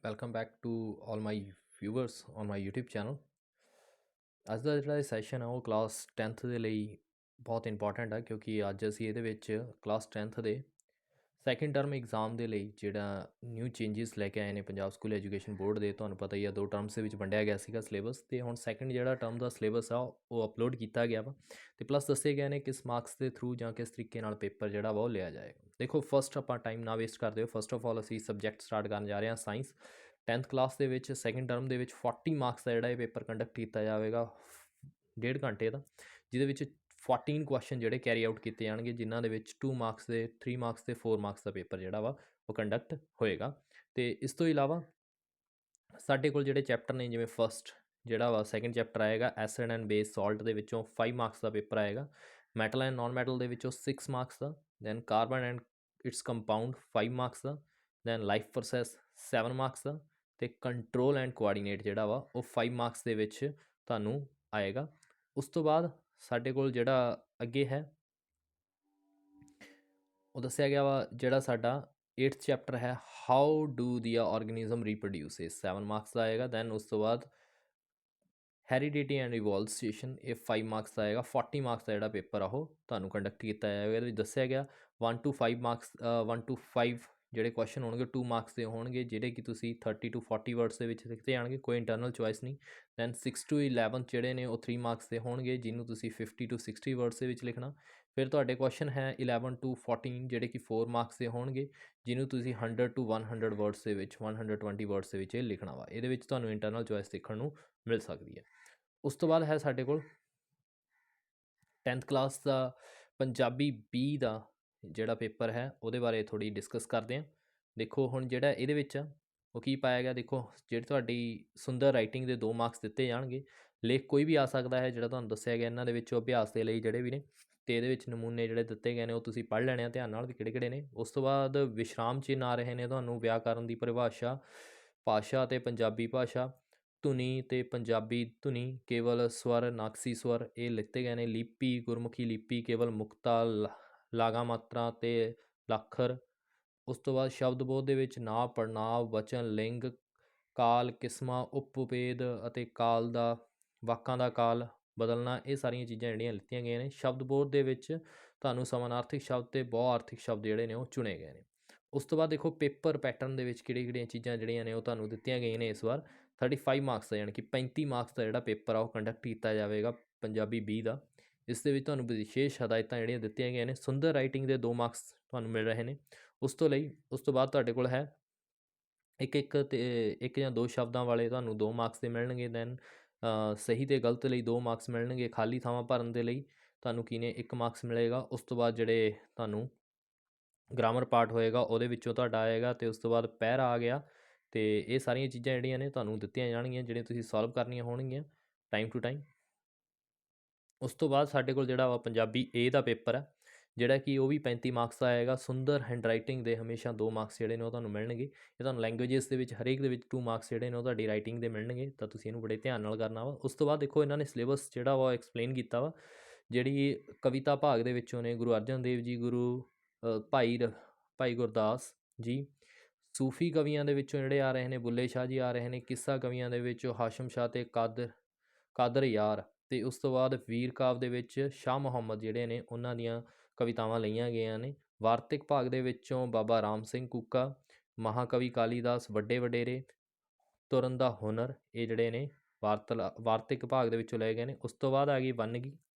Welcome back to all my viewers on my YouTube channel. ਅੱਜ ਦਾ ਜਿਹੜਾ session ਆ ਉਹ ਕਲਾਸ 10th ਦੇ ਲਈ ਬਹੁਤ ਇੰਪੋਰਟੈਂਟ ਆ, ਕਿਉਂਕਿ ਅੱਜ ਅਸੀਂ ਇਹਦੇ ਵਿੱਚ ਕਲਾਸ 10th ਦੇ ਸੈਕਿੰਡ ਟਰਮ ਐਗਜ਼ਾਮ ਦੇ ਲਈ ਜਿਹੜਾ ਨਿਊ ਚੇਂਜਸ ਲੈ ਕੇ ਆਏ ਨੇ ਪੰਜਾਬ ਸਕੂਲ ਐਜੂਕੇਸ਼ਨ ਬੋਰਡ ਦੇ। ਤੁਹਾਨੂੰ ਪਤਾ ਹੀ ਆ, 2 ਟਰਮਸ ਦੇ ਵਿੱਚ ਵੰਡਿਆ ਗਿਆ ਸੀਗਾ ਸਿਲੇਬਸ, ਅਤੇ ਹੁਣ ਸੈਕਿੰਡ ਜਿਹੜਾ ਟਰਮ ਦਾ ਸਿਲੇਬਸ ਆ ਉਹ ਅਪਲੋਡ ਕੀਤਾ ਗਿਆ ਵਾ, ਅਤੇ ਪਲੱਸ ਦੱਸੇ ਗਏ ਨੇ ਕਿਸ ਮਾਰਕਸ ਦੇ ਥਰੂ ਜਾਂ ਕਿਸ ਤਰੀਕੇ ਨਾਲ ਪੇਪਰ ਜਿਹੜਾ ਵਾ ਉਹ ਲਿਆ ਜਾਏਗਾ। ਦੇਖੋ, ਫਸਟ ਆਪਾਂ ਟਾਈਮ ਨਾ ਵੇਸਟ ਕਰਦੇ ਹੋ। ਫਸਟ ਆਫ ਆਲ ਅਸੀਂ ਸਬਜੈਕਟ ਸਟਾਰਟ ਕਰਨ ਜਾ ਰਹੇ ਹਾਂ ਸਾਇੰਸ। 10th ਕਲਾਸ ਦੇ ਵਿੱਚ ਸੈਕਿੰਡ ਟਰਮ ਦੇ ਵਿੱਚ 40 ਮਾਰਕਸ ਦਾ ਜਿਹੜਾ ਇਹ ਪੇਪਰ ਕੰਡਕਟ ਕੀਤਾ ਜਾਵੇਗਾ 1.5 ਘੰਟੇ ਦਾ, ਜਿਹਦੇ ਵਿੱਚ 14 ਕੁਐਸਚਨ ਜਿਹੜੇ ਕੈਰੀ ਆਊਟ ਕੀਤੇ ਜਾਣਗੇ, ਜਿਨ੍ਹਾਂ ਦੇ ਵਿੱਚ 2 ਮਾਰਕਸ ਦੇ, 3 ਮਾਰਕਸ ਦੇ, 4 ਮਾਰਕਸ ਦਾ ਪੇਪਰ ਜਿਹੜਾ ਵਾ ਉਹ ਕੰਡਕਟ ਹੋਏਗਾ। ਅਤੇ ਇਸ ਤੋਂ ਇਲਾਵਾ ਸਾਡੇ ਕੋਲ ਜਿਹੜੇ ਚੈਪਟਰ ਨੇ, ਜਿਵੇਂ ਫਸਟ ਜਿਹੜਾ ਵਾ ਸੈਕਿੰਡ ਚੈਪਟਰ ਆਏਗਾ ਐਸਿਡ ਐਂਡ ਬੇਸ ਸਾਲਟ ਦੇ ਵਿੱਚੋਂ 5 ਮਾਰਕਸ ਦਾ ਪੇਪਰ ਆਏਗਾ। ਮੈਟਲ ਐਂਡ ਨਾਨ ਮੈਟਲ ਦੇ ਵਿੱਚੋਂ 6 ਮਾਰਕਸ ਦਾ। Then carbon and its compound 5 marks ਦਾ। ਦੈਨ ਲਾਈਫ ਪ੍ਰੋਸੈਸ 7 ਮਾਰਕਸ ਦਾ। ਅਤੇ ਕੰਟਰੋਲ ਐਂਡ ਕੋਆਰਡੀਨੇਟ ਜਿਹੜਾ ਵਾ ਉਹ 5 ਮਾਰਕਸ ਦੇ ਵਿੱਚ ਤੁਹਾਨੂੰ ਆਏਗਾ। ਉਸ ਤੋਂ ਬਾਅਦ ਸਾਡੇ ਕੋਲ ਜਿਹੜਾ ਅੱਗੇ ਹੈ ਉਹ ਦੱਸਿਆ ਗਿਆ ਵਾ, ਜਿਹੜਾ ਸਾਡਾ 8th ਚੈਪਟਰ ਹੈ ਹਾਊ ਡੂ ਦੀ ਆਰਗੈਨਿਜ਼ਮ ਰੀਪਰੋਡਿਊਸ, ਇਹ 7 ਮਾਰਕਸ ਦਾ ਆਏਗਾ। ਦੈਨ ਉਸ ਤੋਂ ਬਾਅਦ ਹੈਰੀਡਿਟੀ ਐਂਡ ਇਵੋਲੂਸ਼ਨ, ਇਹ 5 ਮਾਰਕਸ ਦਾ ਆਏਗਾ। 40 ਮਾਰਕਸ ਦਾ ਜਿਹੜਾ ਪੇਪਰ ਆ ਉਹ ਤੁਹਾਨੂੰ ਕੰਡਕਟ ਕੀਤਾ ਜਾਏਗਾ। ਇਹਦੇ ਵਿੱਚ ਦੱਸਿਆ ਗਿਆ 1 to 5 ਮਾਰਕਸ 1 to 5 ਜਿਹੜੇ ਕੁਐਸਚਨ ਹੋਣਗੇ 2 ਮਾਰਕਸ ਦੇ ਹੋਣਗੇ, ਜਿਹੜੇ ਕਿ ਤੁਸੀਂ 30 to 40 ਵਰਡਸ ਦੇ ਵਿੱਚ ਲਿਖਦੇ ਜਾਣਗੇ, ਕੋਈ ਇੰਟਰਨਲ ਚੋਇਸ ਨਹੀਂ। ਦੈਨ 6 to 11 ਜਿਹੜੇ ਨੇ ਉਹ 3 ਮਾਰਕਸ ਦੇ ਹੋਣਗੇ, ਜਿਹਨੂੰ ਤੁਸੀਂ 50 to 60 ਵਰਡਸ ਦੇ ਵਿੱਚ ਲਿਖਣਾ। ਫਿਰ ਤੁਹਾਡੇ ਕੁਐਸਚਨ ਹੈ 11 to 14 ਜਿਹੜੇ ਕਿ 4 ਮਾਰਕਸ ਦੇ ਹੋਣਗੇ, ਜਿਹਨੂੰ ਤੁਸੀਂ 100 to 100 ਵਰਡਸ ਦੇ ਵਿੱਚ 120 ਵਰਡਸ ਦੇ ਵਿੱਚ ਇਹ ਲਿਖਣਾ ਵਾ। ਇਹਦੇ ਵਿੱਚ ਤੁਹਾਨੂੰ ਇੰਟਰਨਲ ਚੋਇਸ ਦੇਖਣ ਨੂੰ ਮਿਲ ਸਕਦੀ ਹੈ। ਉਸ ਤੋਂ ਬਾਅਦ ਹੈ ਸਾਡੇ ਕੋਲ 10th ਕਲਾਸ ਦਾ ਪੰਜਾਬੀ B ਦਾ ਜਿਹੜਾ ਪੇਪਰ ਹੈ ਉਹਦੇ ਬਾਰੇ ਥੋੜ੍ਹੀ ਡਿਸਕਸ ਕਰਦੇ ਹਾਂ। ਦੇਖੋ, ਹੁਣ ਜਿਹੜਾ ਇਹਦੇ ਵਿੱਚ ਉਹ ਕੀ ਪਾਇਆ ਗਿਆ। ਦੇਖੋ, ਜਿਹੜੀ ਤੁਹਾਡੀ ਸੁੰਦਰ ਰਾਈਟਿੰਗ ਦੇ 2 ਮਾਰਕਸ ਦਿੱਤੇ ਜਾਣਗੇ। ਲੇਖ ਕੋਈ ਵੀ ਆ ਸਕਦਾ ਹੈ, ਜਿਹੜਾ ਤੁਹਾਨੂੰ ਦੱਸਿਆ ਗਿਆ ਇਹਨਾਂ ਦੇ ਵਿੱਚੋਂ ਅਭਿਆਸ ਦੇ ਲਈ ਜਿਹੜੇ ਵੀ ਨੇ, ਅਤੇ ਇਹਦੇ ਵਿੱਚ ਨਮੂਨੇ ਜਿਹੜੇ ਦਿੱਤੇ ਗਏ ਨੇ ਉਹ ਤੁਸੀਂ ਪੜ੍ਹ ਲੈਣੇ ਆ ਧਿਆਨ ਨਾਲ ਵੀ ਕਿਹੜੇ ਕਿਹੜੇ ਨੇ। ਉਸ ਤੋਂ ਬਾਅਦ ਵਿਸ਼ਰਾਮ ਚਿੰਨ੍ਹ ਆ ਰਹੇ ਨੇ ਤੁਹਾਨੂੰ, ਵਿਆਕਰਨ ਦੀ ਪਰਿਭਾਸ਼ਾ, ਭਾਸ਼ਾ ਅਤੇ ਪੰਜਾਬੀ ਭਾਸ਼ਾ, ਧੁਨੀ ਅਤੇ ਪੰਜਾਬੀ ਧੁਨੀ, ਕੇਵਲ ਸਵਰ, ਨਾਕਸੀ ਸਵਰ ਇਹ ਲਿਖਤੇ ਗਏ ਨੇ। ਲਿਪੀ, ਗੁਰਮੁਖੀ ਲਿਪੀ, ਕੇਵਲ ਮੁਕਤਾ, ਲਾਗਾ ਮਾਤਰਾ ਅਤੇ ਲੱਖਰ। ਉਸ ਤੋਂ ਬਾਅਦ ਸ਼ਬਦਬੋਧ ਦੇ ਵਿੱਚ ਨਾਂਵ, ਪੜ੍ਹਨਾਂਵ, ਵਚਨ, ਲਿੰਗ, ਕਾਲ, ਕਿਸਮਾਂ, ਉਪਭੇਦ ਅਤੇ ਕਾਲ ਦਾ, ਵਾਕਾਂ ਦਾ ਕਾਲ ਬਦਲਣਾ, ਇਹ ਸਾਰੀਆਂ ਚੀਜ਼ਾਂ ਜਿਹੜੀਆਂ ਲਿੱਤੀਆਂ ਗਈਆਂ ਨੇ। ਸ਼ਬਦਬੋਧ ਦੇ ਵਿੱਚ ਤੁਹਾਨੂੰ ਸਮਾਨਾਰਥਕ ਸ਼ਬਦ ਅਤੇ ਬਹੁਆਰਥਿਕ ਸ਼ਬਦ ਜਿਹੜੇ ਨੇ ਉਹ ਚੁਣੇ ਗਏ ਨੇ। ਉਸ ਤੋਂ ਬਾਅਦ ਦੇਖੋ, ਪੇਪਰ ਪੈਟਰਨ ਦੇ ਵਿੱਚ ਕਿਹੜੀਆਂ ਚੀਜ਼ਾਂ ਜਿਹੜੀਆਂ ਨੇ ਉਹ ਤੁਹਾਨੂੰ ਦਿੱਤੀਆਂ ਗਈਆਂ ਨੇ। ਇਸ ਵਾਰ 35 ਮਾਰਕਸ ਦਾ, ਯਾਨੀ ਕਿ 35 ਮਾਰਕਸ ਦਾ ਜਿਹੜਾ ਪੇਪਰ ਆ ਉਹ ਕੰਡਕਟ ਕੀਤਾ ਜਾਵੇਗਾ ਪੰਜਾਬੀ B ਦਾ। ਇਸ ਦੇ ਵਿੱਚ ਤੁਹਾਨੂੰ ਵਿਸ਼ੇਸ਼ ਹਦਾਇਤਾਂ ਜਿਹੜੀਆਂ ਦਿੱਤੀਆਂ ਗਈਆਂ ਨੇ। ਸੁੰਦਰ ਰਾਈਟਿੰਗ ਦੇ 2 ਮਾਰਕਸ ਤੁਹਾਨੂੰ ਮਿਲ ਰਹੇ ਨੇ। ਉਸ ਤੋਂ ਬਾਅਦ ਤੁਹਾਡੇ ਕੋਲ ਹੈ ਇੱਕ ਜਾਂ 2 ਸ਼ਬਦਾਂ ਵਾਲੇ ਤੁਹਾਨੂੰ 2 ਮਾਰਕਸ ਦੇ ਮਿਲਣਗੇ। ਦੈਨ ਸਹੀ ਅਤੇ ਗਲਤ ਲਈ 2 ਮਾਰਕਸ ਮਿਲਣਗੇ। ਖਾਲੀ ਥਾਵਾਂ ਭਰਨ ਦੇ ਲਈ ਤੁਹਾਨੂੰ ਕੀ ਨੇ 1 ਮਾਰਕਸ ਮਿਲੇਗਾ। ਉਸ ਤੋਂ ਬਾਅਦ ਜਿਹੜੇ ਤੁਹਾਨੂੰ ਗ੍ਰਾਮਰ ਪਾਰਟ ਹੋਏਗਾ ਉਹਦੇ ਵਿੱਚੋਂ ਤੁਹਾਡਾ ਆਏਗਾ, ਅਤੇ ਉਸ ਤੋਂ ਬਾਅਦ ਪੈਰਾ ਆ ਗਿਆ। ਅਤੇ ਇਹ ਸਾਰੀਆਂ ਚੀਜ਼ਾਂ ਜਿਹੜੀਆਂ ਨੇ ਤੁਹਾਨੂੰ ਦਿੱਤੀਆਂ ਜਾਣਗੀਆਂ, ਜਿਹੜੀਆਂ ਤੁਸੀਂ ਸੋਲਵ ਕਰਨੀਆਂ ਹੋਣਗੀਆਂ ਟਾਈਮ ਟੂ ਟਾਈਮ। ਉਸ ਤੋਂ ਬਾਅਦ ਸਾਡੇ ਕੋਲ ਜਿਹੜਾ ਵਾ ਪੰਜਾਬੀ A ਦਾ ਪੇਪਰ ਹੈ, ਜਿਹੜਾ ਕਿ ਉਹ ਵੀ 35 ਮਾਰਕਸ ਦਾ ਆਏਗਾ। ਸੁੰਦਰ ਹੈਂਡ ਰਾਈਟਿੰਗ ਦੇ ਹਮੇਸ਼ਾ 2 ਮਾਰਕਸ ਜਿਹੜੇ ਨੇ ਉਹ ਤੁਹਾਨੂੰ ਮਿਲਣਗੇ। ਇਹ ਤੁਹਾਨੂੰ ਲੈਂਗੁਏਜਸ ਦੇ ਵਿੱਚ ਹਰੇਕ ਦੇ ਵਿੱਚ 2 ਮਾਰਕਸ ਜਿਹੜੇ ਨੇ ਉਹ ਤੁਹਾਡੀ ਰਾਈਟਿੰਗ ਦੇ ਮਿਲਣਗੇ, ਤਾਂ ਤੁਸੀਂ ਇਹਨੂੰ ਬੜੇ ਧਿਆਨ ਨਾਲ ਕਰਨਾ ਵਾ। ਉਸ ਤੋਂ ਬਾਅਦ ਦੇਖੋ, ਇਹਨਾਂ ਨੇ ਸਿਲੇਬਸ ਜਿਹੜਾ ਵਾ ਐਕਸਪਲੇਨ ਕੀਤਾ ਵਾ। ਜਿਹੜੀ ਕਵਿਤਾ ਭਾਗ ਦੇ ਵਿੱਚੋਂ ਨੇ ਗੁਰੂ ਅਰਜਨ ਦੇਵ ਜੀ, ਭਾਈ ਗੁਰਦਾਸ ਜੀ। ਸੂਫੀ ਕਵੀਆਂ ਦੇ ਵਿੱਚੋਂ ਜਿਹੜੇ ਆ ਰਹੇ ਨੇ ਬੁੱਲੇ ਸ਼ਾਹ ਜੀ ਆ ਰਹੇ ਨੇ। ਕਿੱਸਾ ਕਵੀਆਂ ਦੇ ਵਿੱਚੋਂ ਹਾਸ਼ਮ ਸ਼ਾਹ ਅਤੇ ਕਾਦਰ ਯਾਰ। ਅਤੇ ਉਸ ਤੋਂ ਬਾਅਦ ਵੀਰ ਕਾਵਿ ਦੇ ਵਿੱਚ ਸ਼ਾਹ ਮੁਹੰਮਦ ਜਿਹੜੇ ਨੇ ਉਹਨਾਂ ਦੀਆਂ ਕਵਿਤਾਵਾਂ ਲਈਆਂ ਗਈਆਂ ਨੇ। ਵਾਰਤਕ ਭਾਗ ਦੇ ਵਿੱਚੋਂ ਬਾਬਾ ਰਾਮ ਸਿੰਘ ਕੂਕਾ, ਮਹਾਕਵੀ ਕਾਲੀਦਾਸ, ਵੱਡੇ ਵਡੇਰੇ, ਤੁਰਨ ਦਾ ਹੁਨਰ, ਇਹ ਜਿਹੜੇ ਨੇ ਵਾਰਤਕ ਭਾਗ ਦੇ ਵਿੱਚੋਂ ਲਏ ਗਏ ਨੇ। ਉਸ ਤੋਂ ਬਾਅਦ ਆ ਗਈ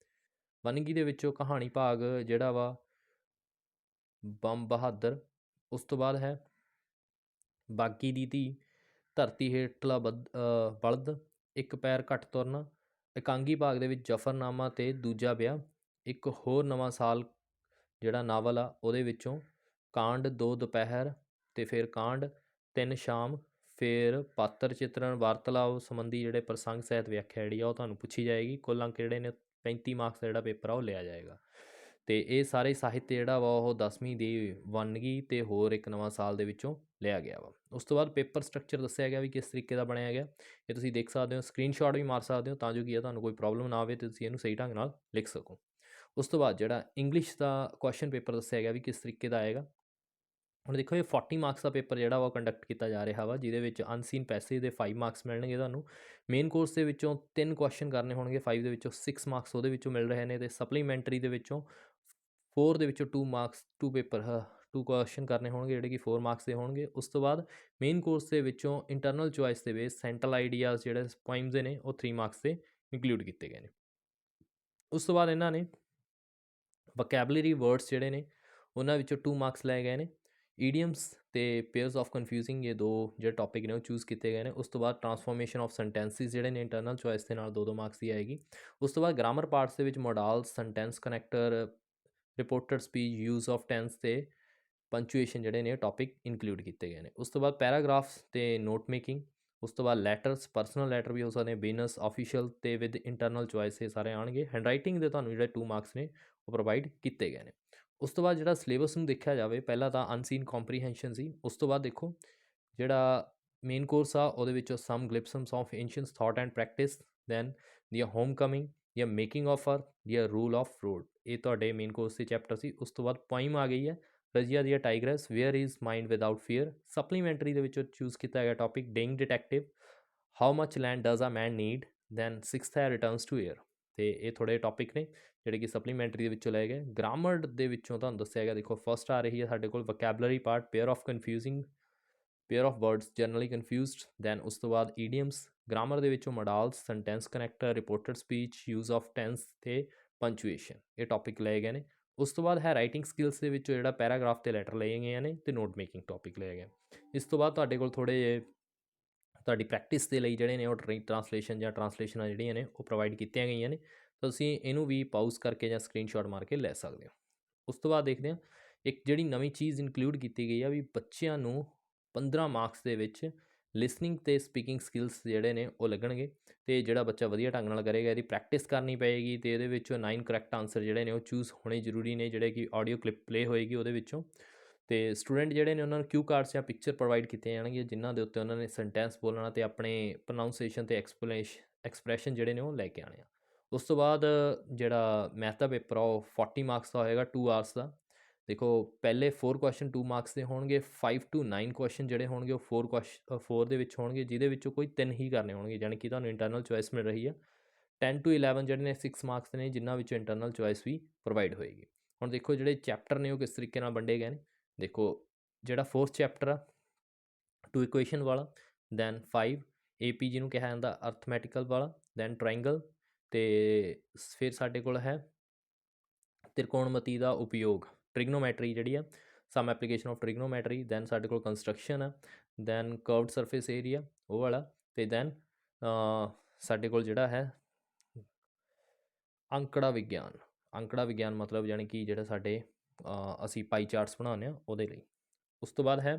ਵੰਨਗੀ ਦੇ ਵਿੱਚੋਂ ਕਹਾਣੀ ਭਾਗ ਜਿਹੜਾ ਵਾ ਬੰਬ ਬਹਾਦਰ। ਉਸ ਤੋਂ ਬਾਅਦ ਹੈ ਬਾਗੀ ਦੀ ਧੀ, ਧਰਤੀ ਹੇਠਲਾ ਬਲਦ, ਇੱਕ ਪੈਰ ਘੱਟ ਤੁਰਨਾ। ਇਕਾਂਗੀ ਭਾਗ ਦੇ ਵਿੱਚ ਜ਼ਫ਼ਰਨਾਮਾ ਅਤੇ ਦੂਜਾ ਵਿਆਹ। ਇੱਕ ਹੋਰ ਨਵਾਂ ਸਾਲ ਜਿਹੜਾ ਨਾਵਲ ਆ ਉਹਦੇ ਵਿੱਚੋਂ ਕਾਂਡ 2 ਦੁਪਹਿਰ, ਅਤੇ ਫਿਰ ਕਾਂਡ 3 ਸ਼ਾਮ। ਫਿਰ ਪਾਤਰ ਚਿੱਤਰਨ, ਵਾਰਤਾਲਾਪ ਸੰਬੰਧੀ ਜਿਹੜੇ ਪ੍ਰਸੰਗ ਸਹਿਤ ਵਿਆਖਿਆ ਜਿਹੜੀ ਆ ਉਹ ਤੁਹਾਨੂੰ ਪੁੱਛੀ ਜਾਏਗੀ। ਕੁੱਲ ਅੰਕ ਜਿਹੜੇ ਨੇ 35 ਮਾਰਕਸ ਦਾ ਜਿਹੜਾ ਪੇਪਰ ਆ ਉਹ ਲਿਆ ਜਾਏਗਾ। ਅਤੇ ਇਹ ਸਾਰੇ ਸਾਹਿਤ ਜਿਹੜਾ ਵਾ ਉਹ 10ਵੀਂ ਦੀ ਵੰਨਗੀ ਅਤੇ ਹੋਰ ਇੱਕ ਨਵਾਂ ਸਾਲ ਦੇ ਵਿੱਚੋਂ ਲਿਆ ਗਿਆ ਵਾ। ਉਸ ਤੋਂ ਬਾਅਦ ਪੇਪਰ ਸਟਰਕਚਰ ਦੱਸਿਆ ਗਿਆ ਵੀ ਕਿਸ ਤਰੀਕੇ ਦਾ ਬਣਾਇਆ ਗਿਆ। ਇਹ ਤੁਸੀਂ ਦੇਖ ਸਕਦੇ ਹੋ, ਸਕਰੀਨਸ਼ਾਟ ਵੀ ਮਾਰ ਸਕਦੇ ਹੋ, ਤਾਂ ਜੋ ਕੀ ਆ ਤੁਹਾਨੂੰ ਕੋਈ ਪ੍ਰੋਬਲਮ ਨਾ ਆਵੇ ਅਤੇ ਤੁਸੀਂ ਇਹਨੂੰ ਸਹੀ ਢੰਗ ਨਾਲ ਲਿਖ ਸਕੋ। ਉਸ ਤੋਂ ਬਾਅਦ ਜਿਹੜਾ ਇੰਗਲਿਸ਼ ਦਾ ਕੁਐਸਚਨ ਪੇਪਰ ਦੱਸਿਆ ਗਿਆ ਵੀ ਕਿਸ ਤਰੀਕੇ ਦਾ ਆਏਗਾ। ਹੁਣ ਦੇਖੋ ਇਹ 40 ਮਾਰਕਸ ਦਾ ਪੇਪਰ ਜਿਹੜਾ ਵਾ ਉਹ ਕੰਡਕਟ ਕੀਤਾ ਜਾ ਰਿਹਾ ਵਾ, ਜਿਹਦੇ ਵਿੱਚ ਅਨਸੀਨ ਪੈਸੇਜ ਦੇ 5 ਮਾਰਕਸ ਮਿਲਣਗੇ ਤੁਹਾਨੂੰ। ਮੇਨ ਕੋਰਸ ਦੇ ਵਿੱਚੋਂ 3 ਕੁਐਸਚਨ ਕਰਨੇ ਹੋਣਗੇ, 5 ਦੇ ਵਿੱਚੋਂ 6 ਮਾਰਕਸ ਉਹਦੇ ਵਿੱਚੋਂ ਮਿਲ ਰਹੇ ਨੇ, ਤੇ ਸਪਲੀਮੈਂਟਰੀ ਦੇ ਵਿੱਚੋਂ 4 ਦੇ ਵਿੱਚੋਂ 2 ਮਾਰਕਸ 2 ਪੇਪਰ 2 ਕੁਐਸਚਨ ਕਰਨੇ ਹੋਣਗੇ, ਜਿਹੜੇ ਕਿ 4 ਮਾਰਕਸ ਦੇ ਹੋਣਗੇ। ਉਸ ਤੋਂ ਬਾਅਦ ਮੇਨ ਕੋਰਸ ਦੇ ਵਿੱਚੋਂ ਇੰਟਰਨਲ ਚੋਇਸ ਦੇ ਵਿੱਚ ਸੈਂਟਰਲ ਆਈਡੀਆਜ਼ ਜਿਹੜੇ ਪੋਇਮਸ ਦੇ ਨੇ ਉਹ 3 ਮਾਰਕਸ ਦੇ ਇੰਕਲੂਡ ਕੀਤੇ ਗਏ ਨੇ। ਉਸ ਤੋਂ ਬਾਅਦ ਇਹਨਾਂ ਨੇ ਵੋਕੈਬਲਰੀ ਵਰਡਸ ਜਿਹੜੇ ਨੇ ਉਹਨਾਂ ਵਿੱਚੋਂ 2 ਮਾਰਕਸ ਲਏ ਗਏ ਨੇ। ਈਡੀਅਮਸ ਤੇ ਪੇਅਰਸ ਆਫ ਕਨਫਿਊਜ਼ਿੰਗ ਇਹ 2 ਜਿਹੜੇ ਟੌਪਿਕ ਨੇ ਉਹ ਚੂਜ਼ ਕੀਤੇ ਗਏ ਨੇ। ਉਸ ਤੋਂ ਬਾਅਦ ਟਰਾਂਸਫੋਰਮੇਸ਼ਨ ਆਫ ਸੈਂਟੈਂਸਿਸ ਜਿਹੜੇ ਨੇ ਇੰਟਰਨਲ ਚੋਇਸ ਦੇ ਨਾਲ 2-2 ਮਾਰਕਸ ਦੀ ਆਏਗੀ। ਉਸ ਤੋਂ ਬਾਅਦ ਗ੍ਰਾਮਰ ਪਾਰਟਸ ਦੇ ਵਿੱਚ modals, sentence connector, reported speech, use of tense ਤੇ ਪੰਚੁਏਸ਼ਨ ਜਿਹੜੇ ਨੇ ਟੌਪਿਕ ਇਨਕਲੂਡ ਕੀਤੇ ਗਏ ਨੇ। ਉਸ ਤੋਂ ਬਾਅਦ ਪੈਰਾਗ੍ਰਾਫਸ ਤੇ ਨੋਟ ਮੇਕਿੰਗ। ਉਸ ਤੋਂ ਬਾਅਦ ਲੈਟਰਸ, ਪਰਸਨਲ ਲੈਟਰ ਵੀ ਹੋ ਸਕਦੇ ਨੇ, ਬਿਜ਼ਨਸ, ਆਫੀਸ਼ੀਅਲ ਤੇ ਵਿਦ ਇੰਟਰਨਲ ਚੋਇਸ ਇਹ ਸਾਰੇ ਆਉਣਗੇ। ਹੈਂਡ ਰਾਈਟਿੰਗ ਦੇ ਤੁਹਾਨੂੰ ਜਿਹੜੇ 2 ਮਾਰਕਸ ਨੇ ਉਹ ਪ੍ਰੋਵਾਈਡ ਕੀਤੇ ਗਏ ਨੇ। ਉਸ ਤੋਂ ਬਾਅਦ ਜਿਹੜਾ ਸਿਲੇਬਸ ਨੂੰ ਦੇਖਿਆ ਜਾਵੇ, ਪਹਿਲਾਂ ਤਾਂ ਅਨਸੀਨ ਕੰਪਰੀਹੈਂਸ਼ਨ ਸੀ। ਉਸ ਤੋਂ ਬਾਅਦ ਦੇਖੋ ਜਿਹੜਾ ਮੇਨ ਕੋਰਸ ਆ ਉਹਦੇ ਵਿੱਚੋਂ some glimpses of ancient thought and practice, then ਦੀਆਂ ਹੋਮ ਕਮਿੰਗ, ਜਾਂ ਮੇਕਿੰਗ ਆਫ ਅਰ, ਜਾਂ ਰੂਲ ਆਫ ਰੋਡ, ਇਹ ਤੁਹਾਡੇ ਮੇਨ ਕੋਰਸ ਦੇ ਚੈਪਟਰ ਸੀ। ਉਸ ਤੋਂ ਬਾਅਦ ਪੋਇਮ ਆ ਗਈ ਹੈ ਰਜੀਆ ਦੀਆਂ tigers, where is mind without fear. Supplementary ਦੇ ਵਿੱਚੋਂ ਚੂਜ਼ ਕੀਤਾ ਗਿਆ topic dying detective, how much land does a man need, then sixth ਹੈ ਰਿਟਰਨਸ ਟੂ ਏਅਰ। ਤੇ ਇਹ ਥੋੜ੍ਹੇ ਟੌਪਿਕ ਨੇ ਜਿਹੜੇ ਕਿ ਸਪਲੀਮੈਂਟਰੀ ਦੇ ਵਿੱਚੋਂ ਲਏ ਗਏ। ਗ੍ਰਾਮਰ ਦੇ ਵਿੱਚੋਂ ਤੁਹਾਨੂੰ ਦੱਸਿਆ ਗਿਆ, ਦੇਖੋ ਫਸਟ ਆ ਰਹੀ ਹੈ ਸਾਡੇ ਕੋਲ vocabulary part, pair of confusing, pair of words generally confused. Then ਉਸ ਤੋਂ ਬਾਅਦ ਈਡੀਅਮਸ, ਗ੍ਰਾਮਰ ਦੇ ਵਿੱਚੋਂ modals, sentence connector, reported speech, use of tense ਤੇ ਪੰਚੁਏਸ਼ਨ, ਇਹ ਟੌਪਿਕ ਲਏ ਗਏ ਨੇ। ਉਸ ਤੋਂ ਬਾਅਦ ਹੈ ਰਾਈਟਿੰਗ ਸਕਿੱਲਸ ਦੇ ਵਿੱਚੋਂ ਜਿਹੜਾ ਪੈਰਾਗ੍ਰਾਫ ਤੇ ਲੈਟਰ ਲਏ ਗਏ ਨੇ, ਤੇ ਨੋਟ ਮੇਕਿੰਗ ਟੌਪਿਕ ਲਏ ਗਏ। ਇਸ ਤੋਂ ਬਾਅਦ ਤੁਹਾਡੇ ਕੋਲ ਥੋੜ੍ਹੇ ਜਿਹੇ ਤੁਹਾਡੀ ਪ੍ਰੈਕਟਿਸ ਦੇ ਲਈ ਜਿਹੜੇ ਨੇ ਉਹ ਟਰਾਂਸਲੇਸ਼ਨ ਜਾਂ ਟਰਾਂਸਲੇਸ਼ਨਾਂ ਜਿਹੜੀਆਂ ਨੇ ਉਹ ਪ੍ਰੋਵਾਈਡ ਕੀਤੀਆਂ ਗਈਆਂ ਨੇ। ਤੁਸੀਂ ਇਹਨੂੰ ਵੀ ਪਾਊਜ਼ ਕਰਕੇ ਜਾਂ ਸਕਰੀਨਸ਼ਾਟ ਮਾਰ ਕੇ ਲੈ ਸਕਦੇ ਹੋ। ਉਸ ਤੋਂ ਬਾਅਦ ਦੇਖਦੇ ਹਾਂ ਇੱਕ ਜਿਹੜੀ ਨਵੀਂ ਚੀਜ਼ ਇਨਕਲੂਡ ਕੀਤੀ ਗਈ ਆ, ਵੀ ਬੱਚਿਆਂ ਨੂੰ 15 ਮਾਰਕਸ ਦੇ ਵਿੱਚ ਲਿਸਨਿੰਗ ਤੇ ਸਪੀਕਿੰਗ ਸਕਿੱਲਸ ਜਿਹੜੇ ਨੇ ਉਹ ਲੱਗਣਗੇ। ਤੇ ਜਿਹੜਾ ਬੱਚਾ ਵਧੀਆ ਢੰਗ ਨਾਲ ਕਰੇਗਾ, ਇਹਦੀ ਪ੍ਰੈਕਟਿਸ ਕਰਨੀ ਪਏਗੀ, ਤੇ ਇਹਦੇ ਵਿੱਚੋਂ 9 ਕਰੈਕਟ ਆਨਸਰ ਜਿਹੜੇ ਨੇ ਉਹ ਚੂਜ਼ ਹੋਣੇ ਜ਼ਰੂਰੀ ਨੇ, ਜਿਹੜੇ ਕਿ ਆਡੀਓ ਕਲਿੱਪ ਪਲੇ ਹੋਏਗੀ ਉਹਦੇ ਵਿੱਚੋਂ। ਤੇ ਸਟੂਡੈਂਟ ਜਿਹੜੇ ਨੇ ਉਹਨਾਂ ਨੂੰ ਕਿਊ ਕਾਰਡਸ ਜਾਂ ਪਿਕਚਰ ਪ੍ਰੋਵਾਈਡ ਕੀਤੀਆਂ ਜਾਣਗੀਆਂ, ਜਿਨ੍ਹਾਂ ਦੇ ਉੱਤੇ ਉਹਨਾਂ ਨੇ ਸੈਂਟੈਂਸ ਬੋਲਣਾ ਤੇ ਆਪਣੇ ਪ੍ਰੋਨਾਊਂਸੀਏਸ਼ਨ ਤੇ ਐਕਸਪ੍ਰੈਸ਼ਨ ਜਿਹੜੇ ਨੇ ਉਹ ਲੈ ਕੇ ਆਉਣੇ ਆ। ਉਸ ਤੋਂ ਬਾਅਦ ਜਿਹੜਾ ਮੈਥ ਦਾ ਪੇਪਰ ਆ ਉਹ 40 ਮਾਰਕਸ ਦਾ ਹੋਏਗਾ, 2 ਆਵਰਸ ਦਾ। ਦੇਖੋ ਪਹਿਲੇ 4 ਕੁਐਸਚਨ 2 ਮਾਰਕਸ ਦੇ ਹੋਣਗੇ, 5 to 9 ਕੁਐਸਚਨ ਜਿਹੜੇ ਹੋਣਗੇ ਉਹ 4 ਦੇ ਵਿੱਚ ਹੋਣਗੇ, ਜਿਹਦੇ ਵਿੱਚੋਂ ਕੋਈ 3 ਹੀ ਕਰਨੇ ਹੋਣਗੇ, ਯਾਨੀ ਕਿ ਤੁਹਾਨੂੰ ਇੰਟਰਨਲ ਚੋਇਸ ਮਿਲ ਰਹੀ ਆ। 10 to 11 ਜਿਹੜੇ ਨੇ 6 ਮਾਰਕਸ ਦੇ ਨੇ, ਜਿਨ੍ਹਾਂ ਵਿੱਚੋਂ ਇੰਟਰਨਲ ਚੋਇਸ ਵੀ ਪ੍ਰੋਵਾਈਡ ਹੋਏਗੀ। ਹੁਣ ਦੇਖੋ ਜਿਹੜੇ ਚੈਪਟਰ ਨੇ ਉਹ ਕਿਸ ਤਰੀਕੇ ਨਾਲ ਵੰਡੇ ਗਏ ਨੇ। ਦੇਖੋ ਜਿਹੜਾ 4th ਚੈਪਟਰ ਆ 2 ਇਕੁਏਸ਼ਨ ਵਾਲਾ, ਦੈਨ 5 AP ਜਿਹਨੂੰ ਕਿਹਾ ਜਾਂਦਾ ਅਰਥਮੈਟੀਕਲ ਵਾਲਾ, ਦੈਨ ਟ੍ਰਾਇੰਗਲ, ਤੇ ਫਿਰ ਸਾਡੇ ਕੋਲ ਹੈ ਤ੍ਰਿਕੋਣਮਤੀ ਦਾ ਉਪਯੋਗ, ਟ੍ਰਿਗਨੋਮੈਟਰੀ ਜਿਹੜੀ ਆ, ਸਮ ਐਪਲੀਕੇਸ਼ਨ ਆਫ ਟ੍ਰਿਗਨੋਮੈਟਰੀ। ਦੈਨ ਸਾਡੇ ਕੋਲ ਕੰਸਟਰਕਸ਼ਨ ਆ, ਦੈਨ ਕਰਵਡ ਸਰਫੇਸ ਏਰੀਆ ਉਹ ਵਾਲਾ, ਤੇ ਦੈਨ ਸਾਡੇ ਕੋਲ ਜਿਹੜਾ ਹੈ ਅੰਕੜਾ ਵਿਗਿਆਨ। ਅੰਕੜਾ ਵਿਗਿਆਨ ਮਤਲਬ ਯਾਨੀ ਕਿ ਜਿਹੜਾ ਸਾਡੇ ਅਸੀਂ ਪਾਈ ਚਾਰਟਸ ਬਣਾਉਂਦੇ ਹਾਂ ਉਹਦੇ ਲਈ। ਉਸ ਤੋਂ ਬਾਅਦ ਹੈ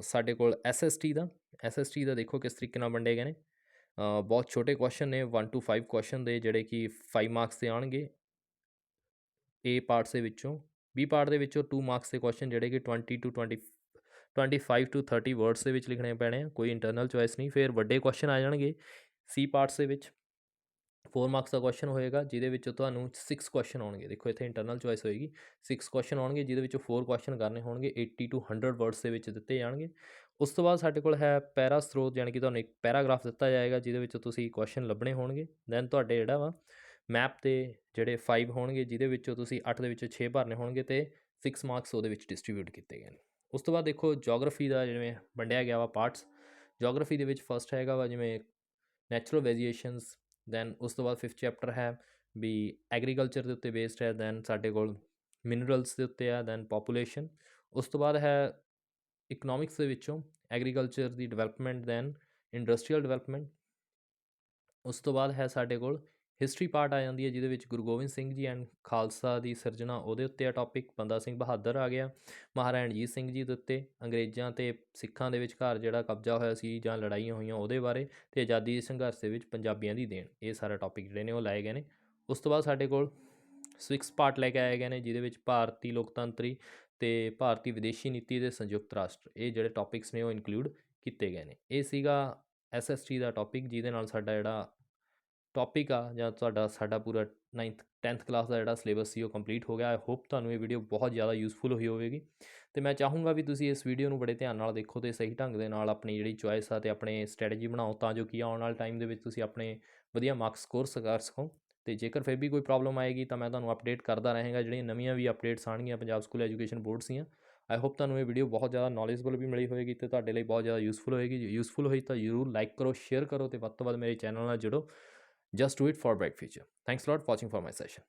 ਸਾਡੇ ਕੋਲ SST ਦਾ। SST ਦਾ ਦੇਖੋ ਕਿਸ ਤਰੀਕੇ ਨਾਲ ਵੰਡੇ ਗਏ ਨੇ। ਬਹੁਤ ਛੋਟੇ ਕੁਐਸਚਨ ਨੇ, 1 to 5 ਕੁਐਸਚਨ ਦੇ, ਜਿਹੜੇ ਕਿ 5 ਮਾਰਕਸ ਦੇ ਆਉਣਗੇ A ਪਾਰਟਸ ਦੇ ਵਿੱਚੋਂ। B ਪਾਰਟ ਦੇ ਵਿੱਚੋਂ 2 ਮਾਰਕਸ ਦੇ ਕੁਐਸਚਨ ਜਿਹੜੇ ਕਿ 25 to 30 ਵਰਡਸ ਦੇ ਵਿੱਚ ਲਿਖਣੇ ਪੈਣੇ ਆ, ਕੋਈ ਇੰਟਰਨਲ ਚੋਇਸ ਨਹੀਂ। ਫਿਰ ਵੱਡੇ ਕੁਐਸਚਨ ਆ ਜਾਣਗੇ C ਪਾਰਟਸ ਦੇ ਵਿੱਚ, 4 ਮਾਰਕਸ ਦਾ ਕੁਐਸਚਨ ਹੋਏਗਾ, ਜਿਹਦੇ ਵਿੱਚੋਂ ਤੁਹਾਨੂੰ 6 ਕੁਐਸਚਨ ਆਉਣਗੇ। ਦੇਖੋ ਇੱਥੇ ਇੰਟਰਨਲ ਚੋਇਸ ਹੋਏਗੀ, 6 ਕੁਐਸਚਨ ਆਉਣਗੇ, ਜਿਹਦੇ ਵਿੱਚੋਂ 4 ਕੁਐਸਚਨ ਕਰਨੇ ਹੋਣਗੇ, 80 to 100 ਵਰਡਸ ਦੇ ਵਿੱਚ ਦਿੱਤੇ ਜਾਣਗੇ। ਉਸ ਤੋਂ ਬਾਅਦ ਸਾਡੇ ਕੋਲ ਹੈ ਪੈਰਾ ਸਰੋਤ, ਯਾਨੀ ਕਿ ਤੁਹਾਨੂੰ ਇੱਕ ਪੈਰਾਗ੍ਰਾਫ ਦਿੱਤਾ ਜਾਏਗਾ, ਜਿਹਦੇ ਵਿੱਚ ਤੁਸੀਂ ਕੁਐਸਚਨ ਲੱਭਣੇ ਹੋਣਗੇ। ਦੈਨ ਤੁਹਾਡੇ ਜਿਹੜਾ ਵਾ ਮੈਪ ਦੇ ਜਿਹੜੇ 5 ਹੋਣਗੇ, ਜਿਹਦੇ ਵਿੱਚੋਂ ਤੁਸੀਂ 8 ਦੇ ਵਿੱਚੋਂ 6 ਭਰਨੇ ਹੋਣਗੇ, ਤੇ 6 ਮਾਰਕਸ ਉਹਦੇ ਵਿੱਚ ਡਿਸਟਰੀਬਿਊਟ ਕੀਤੇ ਗਏ ਨੇ। ਉਸ ਤੋਂ ਬਾਅਦ ਦੇਖੋ ਜੋਗਰਾਫੀ ਦਾ ਜਿਵੇਂ ਵੰਡਿਆ ਗਿਆ ਵਾ ਪਾਰਟਸ। ਜੋਗਰਾਫੀ ਦੇ ਵਿੱਚ ਫਸਟ ਹੈਗਾ ਵਾ ਜਿਵੇਂ ਨੈਚੁਰਲ ਵੈਰੀਏਸ਼ਨਸ, ਦੈਨ ਉਸ ਤੋਂ ਬਾਅਦ 5th ਚੈਪਟਰ ਹੈ ਵੀ ਐਗਰੀਕਲਚਰ ਦੇ ਉੱਤੇ ਬੇਸਡ ਹੈ, ਦੈਨ ਸਾਡੇ ਕੋਲ ਮਿਨਰਲਸ ਦੇ ਉੱਤੇ ਆ, ਦੈਨ ਪੋਪੂਲੇਸ਼ਨ। ਉਸ ਤੋਂ ਬਾਅਦ ਹੈ ਇਕਨੋਮਿਕਸ ਦੇ ਵਿੱਚੋਂ ਐਗਰੀਕਲਚਰ ਦੀ ਡਿਵੈਲਪਮੈਂਟ, ਦੈਨ ਇੰਡਸਟਰੀਅਲ ਡਿਵੈਲਪਮੈਂਟ। ਉਸ ਤੋਂ ਬਾਅਦ ਹੈ ਸਾਡੇ ਕੋਲ ਹਿਸਟਰੀ ਪਾਰਟ ਆ ਜਾਂਦੀ ਹੈ, ਜਿਹਦੇ ਵਿੱਚ ਗੁਰੂ ਗੋਬਿੰਦ ਸਿੰਘ ਜੀ ਐਂਡ ਖਾਲਸਾ ਦੀ ਸਿਰਜਣਾ ਉਹਦੇ ਉੱਤੇ ਆ ਟੌਪਿਕ। ਬੰਦਾ ਸਿੰਘ ਬਹਾਦਰ ਆ ਗਿਆ, ਮਹਾਰਾਜਾ ਰਣਜੀਤ ਸਿੰਘ ਜੀ ਦੇ ਉੱਤੇ, ਅੰਗਰੇਜ਼ਾਂ ਤੇ ਸਿੱਖਾਂ ਦੇ ਵਿਚਕਾਰ ਜਿਹੜਾ ਕਬਜ਼ਾ ਹੋਇਆ ਸੀ ਜਾਂ ਲੜਾਈਆਂ ਹੋਈਆਂ ਉਹਦੇ ਬਾਰੇ, ਤੇ ਆਜ਼ਾਦੀ ਦੇ ਸੰਘਰਸ਼ ਦੇ ਵਿੱਚ ਪੰਜਾਬੀਆਂ ਦੀ ਦੇਣ, ਇਹ ਸਾਰਾ ਟੌਪਿਕ ਜਿਹੜੇ ਨੇ ਉਹ ਲਾਏ ਗਏ ਨੇ। ਉਸ ਤੋਂ ਬਾਅਦ ਸਾਡੇ ਕੋਲ 6 ਪਾਰਟ ਲੈ ਕੇ ਆਏ ਗਏ ਨੇ, ਜਿਹਦੇ ਵਿੱਚ ਭਾਰਤੀ ਲੋਕਤੰਤਰੀ ਤੇ ਭਾਰਤੀ ਵਿਦੇਸ਼ੀ ਨੀਤੀ ਦੇ ਸੰਯੁਕਤ ਰਾਸ਼ਟਰ, ਇਹ ਜਿਹੜੇ ਟੌਪਿਕਸ ਨੇ ਉਹ ਇਨਕਲੂਡ ਕੀਤੇ ਗਏ ਨੇ। ਇਹ ਸੀਗਾ SST ਦਾ ਟੌਪਿਕ, ਜਿਹਦੇ ਨਾਲ ਸਾਡਾ ਜਿਹੜਾ ਟੌਪਿਕ ਆ ਜਾਂ ਤੁਹਾਡਾ ਸਾਡਾ ਪੂਰਾ 9th 10th ਕਲਾਸ ਦਾ ਜਿਹੜਾ ਸਿਲੇਬਸ ਸੀ ਉਹ ਕੰਪਲੀਟ ਹੋ ਗਿਆ। ਆਈ ਹੋਪ ਤੁਹਾਨੂੰ ਇਹ ਵੀਡੀਓ ਬਹੁਤ ਜ਼ਿਆਦਾ ਯੂਜ਼ਫੁਲ ਹੋਈ ਹੋਵੇਗੀ ਅਤੇ ਮੈਂ ਚਾਹੂੰਗਾ ਵੀ ਤੁਸੀਂ ਇਸ ਵੀਡੀਓ ਨੂੰ ਬੜੇ ਧਿਆਨ ਨਾਲ ਦੇਖੋ ਅਤੇ ਸਹੀ ਢੰਗ ਦੇ ਨਾਲ ਆਪਣੀ ਜਿਹੜੀ ਚੋਇਸ ਆ ਅਤੇ ਆਪਣੇ ਸਟ੍ਰੈਟਜੀ ਬਣਾਓ, ਤਾਂ ਜੋ ਕਿ ਆਉਣ ਵਾਲੇ ਟਾਈਮ ਦੇ ਵਿੱਚ ਤੁਸੀਂ ਆਪਣੇ ਵਧੀਆ ਮਾਰਕਸ ਸਕੋਰ ਕਰ ਸਕੋ। ਅਤੇ ਜੇਕਰ ਫਿਰ ਵੀ ਕੋਈ ਪ੍ਰੋਬਲਮ ਆਏਗੀ ਤਾਂ ਮੈਂ ਤੁਹਾਨੂੰ ਅਪਡੇਟ ਕਰਦਾ ਰਹੇਗਾ, ਜਿਹੜੀਆਂ ਨਵੀਆਂ ਵੀ ਅਪਡੇਟਸ ਆਉਣਗੀਆਂ ਪੰਜਾਬ ਸਕੂਲ ਐਜੂਕੇਸ਼ਨ ਬੋਰਡਸ ਦੀਆਂ। ਆਈ ਹੋਪ ਤੁਹਾਨੂੰ ਇਹ ਵੀਡੀਓ ਬਹੁਤ ਜ਼ਿਆਦਾ ਨੌਲੇਜਬਲ ਵੀ ਮਿਲੀ ਹੋਏਗੀ ਅਤੇ ਤੁਹਾਡੇ ਲਈ ਬਹੁਤ ਜ਼ਿਆਦਾ ਯੂਜ਼ਫੁਲ ਹੋਏਗੀ। ਜੇ ਯੂਜ਼ਫੁਲ ਹੋਈ ਤਾਂ ਜ਼ਰੂਰ ਲਾਈਕ ਕਰੋ, ਸ਼ੇਅਰ ਕਰੋ ਅਤੇ ਵੱਧ ਤੋਂ ਵੱਧ ਮੇਰੇ ਚੈਨਲ ਨਾਲ ਜੁੜੋ। Just do it for bright future. Thanks a lot for watching for my session.